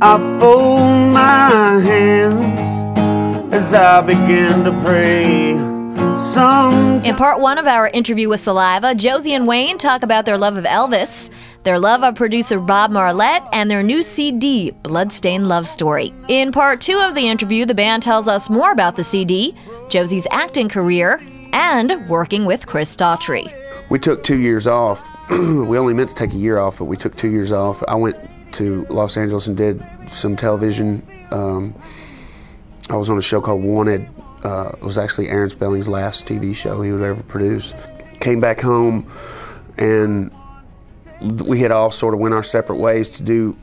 I fold my hands as I begin to pray. In part one of our interview with Saliva, Josie and Wayne talk about their love of Elvis, their love of producer Bob Marlette, and their new CD, Bloodstained Love Story. In part two of the interview, the band tells us more about the CD, Josie's acting career, and working with Chris Daughtry. We took 2 years off. We only meant to take a year off, but we took 2 years off. I went to Los Angeles and did some television. I was on a show called Wanted. It was actually Aaron Spelling's last TV show he would ever produce. Came back home, and we had all sort of went our separate ways to do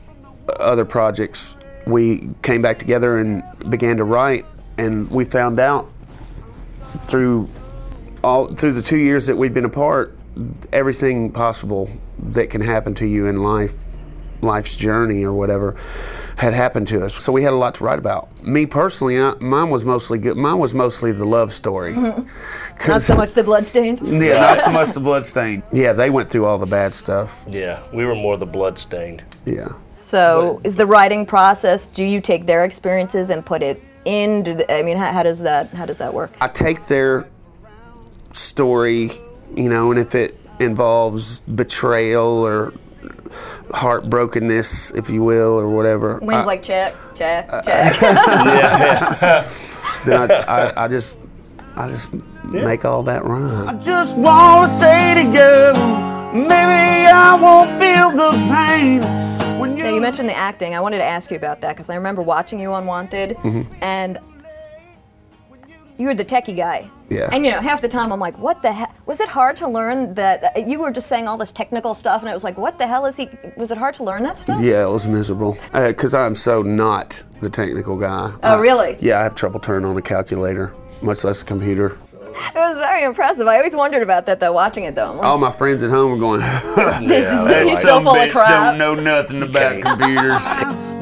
other projects. We came back together and began to write, and we found out through the 2 years that we'd been apart, everything possible that can happen to you in life's journey or whatever had happened to us. So we had a lot to write about. Me personally, mine was mostly good. Mine was mostly the love story. Not so much the bloodstained? Yeah, not so much the bloodstained. Yeah, they went through all the bad stuff. Yeah, we were more the bloodstained. Yeah. So is the writing process, do you take their experiences and put it in? I mean, how does that work? I take their story, you know, and if it involves betrayal or heartbrokenness, if you will, or whatever. Wayne's like, check. Yeah. Then I just make all that rhyme. I just want to say to you, maybe I won't feel the pain. Now, you mentioned the acting. I wanted to ask you about that because I remember watching you on Wanted, and you were the techie guy. Yeah. And you know, half the time I'm like, what the hell? Was it hard to learn that you were just saying all this technical stuff, and it was like, what the hell is he? Was it hard to learn that stuff? Yeah, it was miserable. Because I'm so not the technical guy. Oh, really? Yeah, I have trouble turning on a calculator, much less a computer. It was very impressive. I always wondered about that, though, watching it, though. All my friends at home were going, He's so full of crap. Don't know nothing about computers.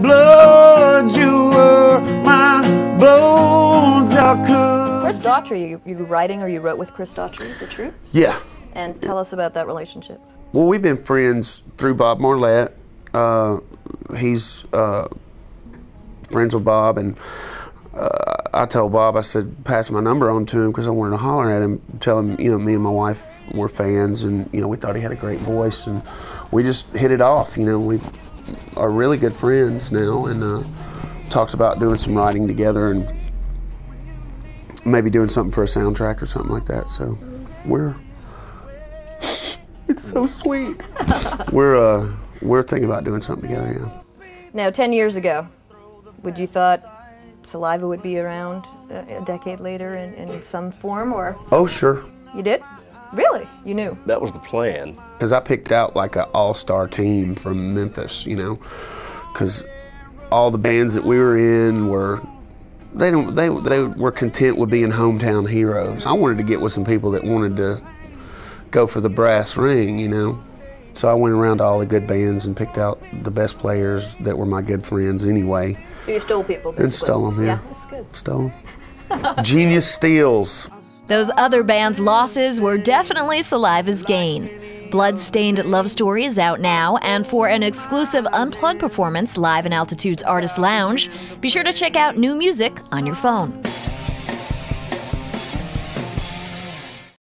Blood, you were my bones, I could. Chris Daughtry, you writing or you wrote with Chris Daughtry, is it true? Yeah. And tell us about that relationship. Well, we've been friends through Bob Marlette. He's friends with Bob, and I told Bob, I said, pass my number on to him because I wanted to holler at him, tell him, you know, me and my wife were fans, and, you know, we thought he had a great voice, and we just hit it off. You know, we are really good friends now, and talked about doing some writing together and maybe doing something for a soundtrack or something like that. So it's so sweet. We're thinking about doing something together, yeah. Now, 10 years ago, would you thought Saliva would be around a decade later in some form, or? Oh, sure. You did? Really? You knew? That was the plan. Because I picked out like an all-star team from Memphis, you know, because all the bands that we were in were, they were content with being hometown heroes. I wanted to get with some people that wanted to go for the brass ring, you know. So I went around to all the good bands and picked out the best players that were my good friends anyway. So you stole people, basically. And stole them, yeah. Yeah, that's good. Stole them. Genius steals. Those other bands' losses were definitely Saliva's gain. Bloodstained Love Story is out now, and for an exclusive unplugged performance live in Altitude's Artist Lounge, be sure to check out new music on your phone.